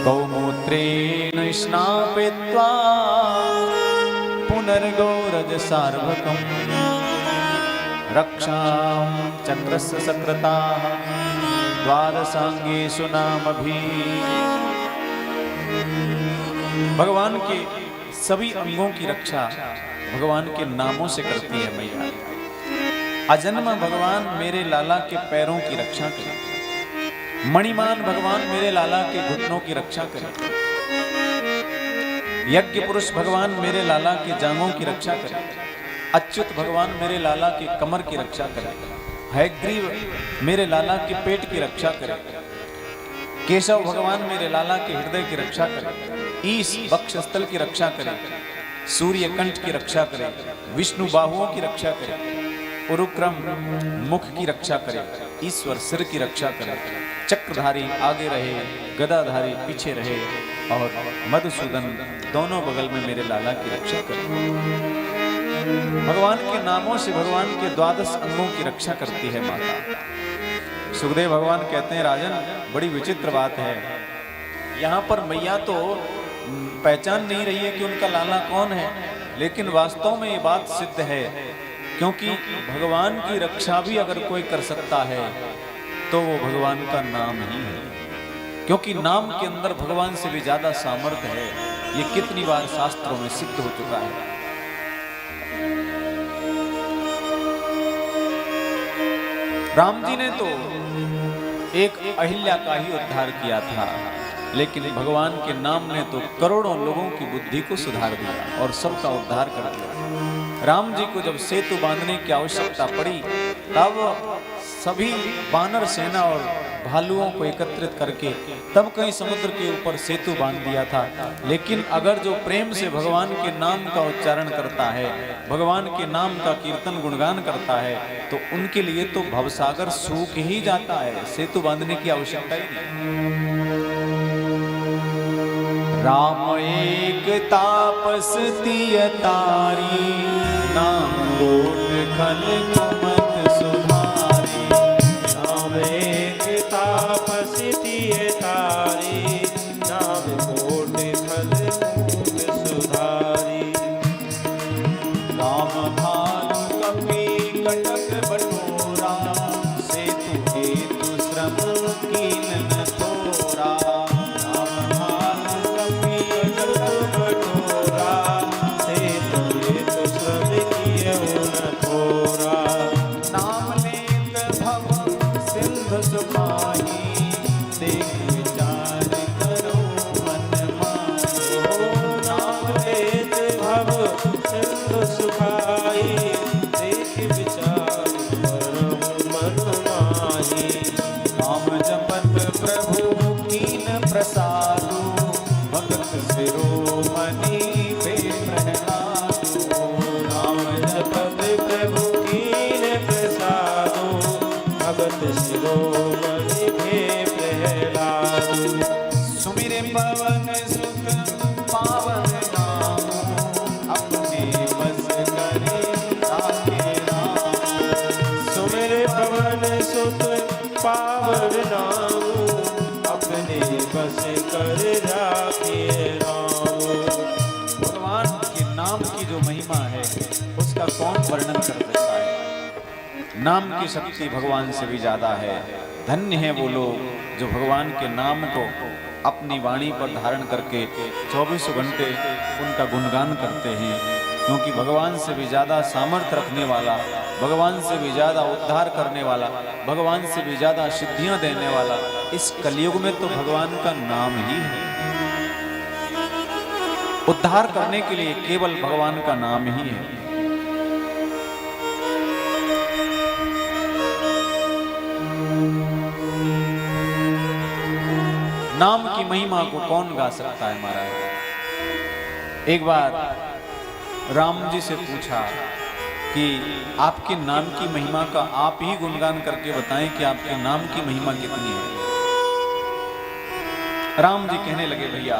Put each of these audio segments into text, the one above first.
गौमूत्रेण स्नापयित्वा पुनर्गौरजसार्वकम् रक्षां चक्रस्य सकृताः द्वादशांगेषु नामभिः। भगवान के सभी अंगों की रक्षा भगवान के नामों से करती है मैया। अजन्मा भगवान मेरे लाला के पैरों की रक्षा करे, मणिमान भगवान मेरे लाला के घुटनों की रक्षा करे, यज्ञ पुरुष भगवान मेरे लाला के जांघों की रक्षा करे, अच्युत भगवान मेरे लाला के कमर की रक्षा करे, हयग्रीव मेरे लाला के पेट की रक्षा करे, केशव भगवान मेरे लाला के हृदय की रक्षा करे, ईश वक्षस्थल की रक्षा करे, सूर्य कंठ की रक्षा करे, विष्णु बाहुओं की रक्षा करे, उरुक्रम मुख की रक्षा करे, ईश्वर सिर की रक्षा करे, चक्रधारी आगे रहे, गदाधारी पीछे रहे और मधुसूदन दोनों बगल में मेरे लाला की रक्षा करे। भगवान के नामों से भगवान के 12 अंगों की रक्षा करती है माता। सुखदेव भगवान कहते हैं राजन बड़ी विचित्र बात है, यहाँ पर मैया तो पहचान नहीं रही है कि उनका लाला कौन है, लेकिन वास्तव में ये बात सिद्ध है, क्योंकि भगवान की रक्षा भी अगर कोई कर सकता है तो वो भगवान का नाम ही है, क्योंकि नाम के अंदर भगवान से भी ज्यादा सामर्थ्य है। ये कितनी बार शास्त्रों में सिद्ध हो चुका है। राम जी ने तो एक अहिल्या का ही उद्धार किया था, लेकिन भगवान के नाम ने तो करोड़ों लोगों की बुद्धि को सुधार दिया और सबका उद्धार कर दिया। राम जी को जब सेतु बांधने की आवश्यकता पड़ी तब सभी वानर सेना और भालुओं को एकत्रित करके तब कहीं समुद्र के ऊपर सेतु बांध दिया था। लेकिन अगर जो प्रेम से भगवान के नाम का उच्चारण करता है, भगवान के नाम का कीर्तन गुणगान करता है, तो उनके लिए तो भवसागर सूख ही जाता है, सेतु बांधने की आवश्यकता ही नहीं। राम एक तापस तिय तारी, नाम लोट खल कुमत सुधारी। राम एक तापस तिय तारी, नाम लोट खल कुमत सुधारी। राम भानु कपि कटक बटोरा, सेतु हेतु श्रम कीन थोरा। प्रसादो भगत शिरोमणि पे प्रहलादो। नाम जपत प्रभु कीन प्रसादो, भगत शिरोमणि पे प्रहलादो। सुमिरे पवन सुत पावन नाम, अपने बस करे राखे राम। सुमिरे पवन सुत पावन नाम, अपने बस कर राखे राम। भगवान के नाम की जो महिमा है उसका कौन वर्णन कर सकता है। नाम की शक्ति भगवान से भी ज्यादा है। धन्य है वो लोग जो भगवान के नाम को अपनी वाणी पर धारण करके 24 घंटे उनका गुणगान करते हैं, क्योंकि भगवान से भी ज्यादा सामर्थ्य रखने वाला, भगवान से भी ज्यादा उद्धार करने वाला, भगवान से भी ज्यादा सिद्धियां देने वाला इस कलयुग में तो भगवान का नाम ही है। उद्धार करने के लिए केवल भगवान का नाम ही है। नाम की महिमा को कौन गा सकता है महाराज। एक बार राम जी से पूछा कि आपके नाम की महिमा का आप ही गुणगान करके बताएं कि आपके नाम की महिमा कितनी है। राम जी कहने लगे भैया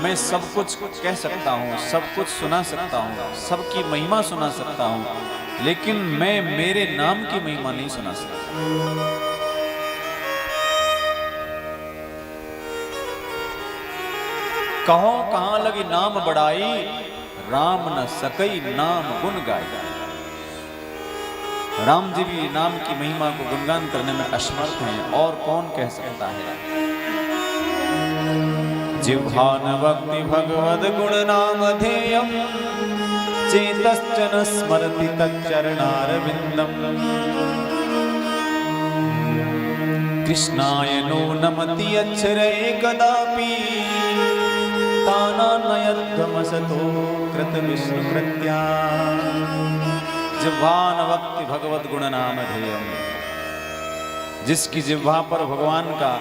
मैं सब कुछ कह सकता हूँ, सब कुछ सुना सकता हूँ, सबकी महिमा सुना सकता हूँ, लेकिन मैं मेरे नाम की महिमा नहीं सुना सकता। कहो कहां लगी नाम बढ़ाई, राम न सकई नाम गुण गाई। राम जी भी नाम की महिमा को गुणगान करने में असमर्थ हैं, और कौन कह सकता है। जिह्वान भक्ति भगवद गुण नाम ध्येयम, चेतश्च न स्मरति तच्चरणारविंदम। कृष्णाय नो नमति अक्षरे कदापि, तानानयध्वमसतो कृत विष्णु कृत्या। जिह्वान भक्ति भगवत गुण नाम ध्येयम, जिसकी जिह्वा पर भगवान का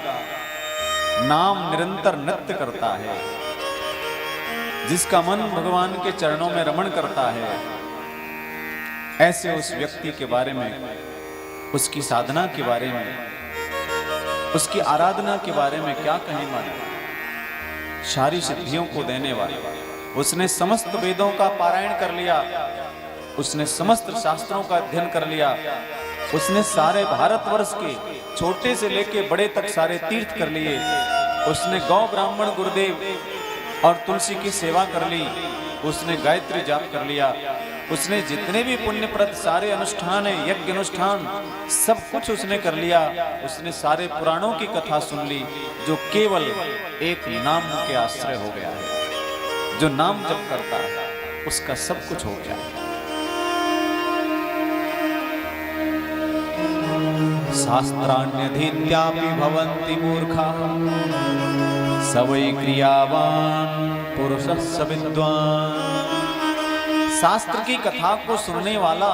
नाम निरंतर नृत्य करता है, जिसका मन भगवान के चरणों में रमण करता है, ऐसे उस व्यक्ति के बारे में, उसकी साधना के बारे में, उसकी आराधना के बारे में क्या कहें माना। सारी सिद्धियों को देने वाला, उसने समस्त वेदों का पारायण कर लिया, उसने समस्त शास्त्रों का अध्ययन कर लिया, उसने सारे भारतवर्ष के छोटे से लेके बड़े तक सारे तीर्थ कर लिए, उसने गौ ब्राह्मण गुरुदेव और तुलसी की सेवा कर ली, उसने गायत्री जाप कर लिया, उसने जितने भी पुण्यप्रद सारे अनुष्ठान है, यज्ञ अनुष्ठान, सब कुछ उसने कर लिया। उसने सारे पुराणों की कथा सुन ली, जो केवल एक नाम के आश्रय हो गया है। जो नाम जप करता है उसका सब कुछ हो गया है। शास्त्राण्यधीत्यापि भवन्ति मूर्खाः, स वै क्रियावान पुरुषः स विद्वान्। शास्त्र की कथा को सुनने वाला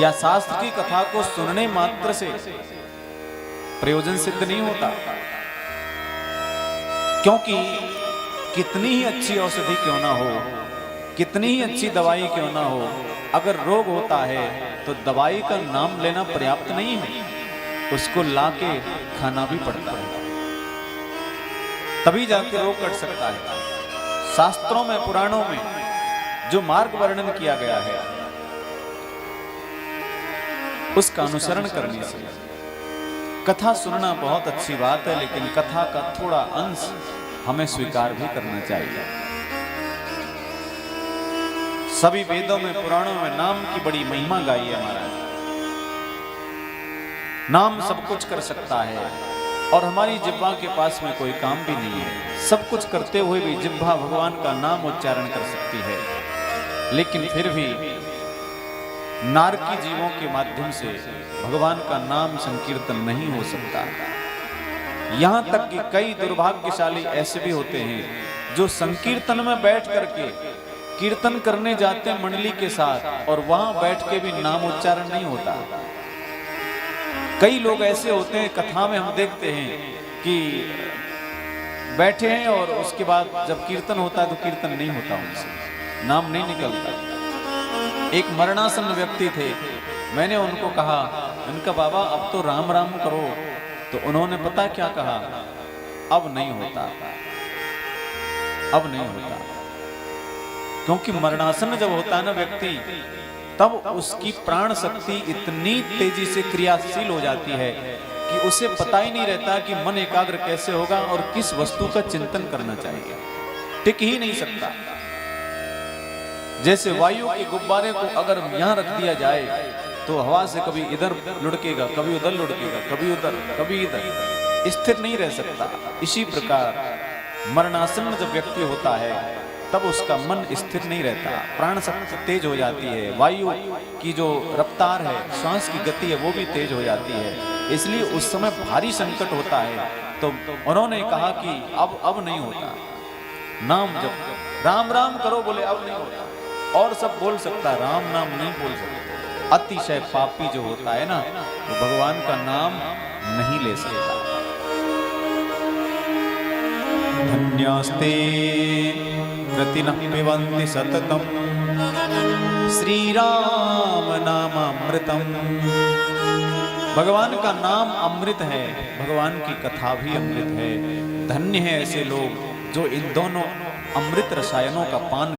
या शास्त्र की कथा को सुनने मात्र से प्रयोजन सिद्ध नहीं होता, क्योंकि कितनी ही अच्छी औषधि क्यों ना हो, कितनी ही अच्छी दवाई क्यों ना हो, अगर रोग होता है तो दवाई का नाम लेना पर्याप्त नहीं है, उसको लाके खाना भी पड़ता है, तभी जाके रोग कट सकता है। शास्त्रों में, पुराणों में जो मार्ग वर्णन किया गया है, उसका अनुसरण करने से। कथा सुनना बहुत अच्छी बात है, लेकिन कथा का थोड़ा अंश हमें स्वीकार भी करना चाहिए। सभी वेदों में, पुराणों में नाम की बड़ी महिमा गाई है महाराज। नाम सब कुछ कर सकता है, और हमारी जिह्वा के पास में कोई काम भी नहीं है। सब कुछ करते हुए भी जिह्वा भगवान का नाम उच्चारण कर सकती है, लेकिन फिर भी नारकी जीवों के माध्यम से भगवान का नाम संकीर्तन नहीं हो सकता। यहां तक कि कई दुर्भाग्यशाली ऐसे भी होते हैं जो संकीर्तन में बैठ करके कीर्तन करने जाते हैं मंडली के साथ, और वहां बैठ के भी नाम उच्चारण नहीं होता। कई लोग ऐसे होते हैं, कथा में हम देखते हैं कि बैठे हैं और उसके बाद जब कीर्तन होता है तो कीर्तन नहीं होता, उनसे नाम नहीं निकलता। एक मरणासन व्यक्ति थे, मैंने उनको कहा, उनका बाबा अब तो राम राम करो, तो उन्होंने पता क्या कहा, अब नहीं होता, अब नहीं होता। क्योंकि मरणासन जब होता है ना व्यक्ति, तब उसकी प्राण शक्ति इतनी तेजी से क्रियाशील हो जाती है कि उसे पता ही नहीं रहता कि मन एकाग्र कैसे होगा और किस वस्तु का चिंतन करना चाहिए, टिक ही नहीं सकता। जैसे वायु के गुब्बारे को अगर यहां रख दिया जाए तो हवा से कभी इधर लुढ़केगा, कभी उधर लुढ़केगा, कभी उधर, कभी इधर, स्थिर नहीं रह सकता। इसी प्रकार मरणासन में जब व्यक्ति होता है तब उसका मन स्थिर नहीं रहता, प्राण शक्ति तेज हो जाती है, वायु की जो रफ्तार है, श्वास की गति है, वो भी तेज हो जाती है। इसलिए उस समय भारी संकट होता है। तो उन्होंने कहा कि अब नहीं होता, नाम जब राम राम करो, बोले अब नहीं होता। और सब बोल सकता, राम नाम नहीं बोल सकता। अतिशय पापी जो होता है ना, वो भगवान का नाम नहीं ले सकता। धन्यास्ते कृतिनः पिबन्ति सततम श्री राम नामामृतम। भगवान का नाम अमृत है, भगवान की कथा भी अमृत है। धन्य है ऐसे लोग जो इन दोनों अमृत रसायनों का पान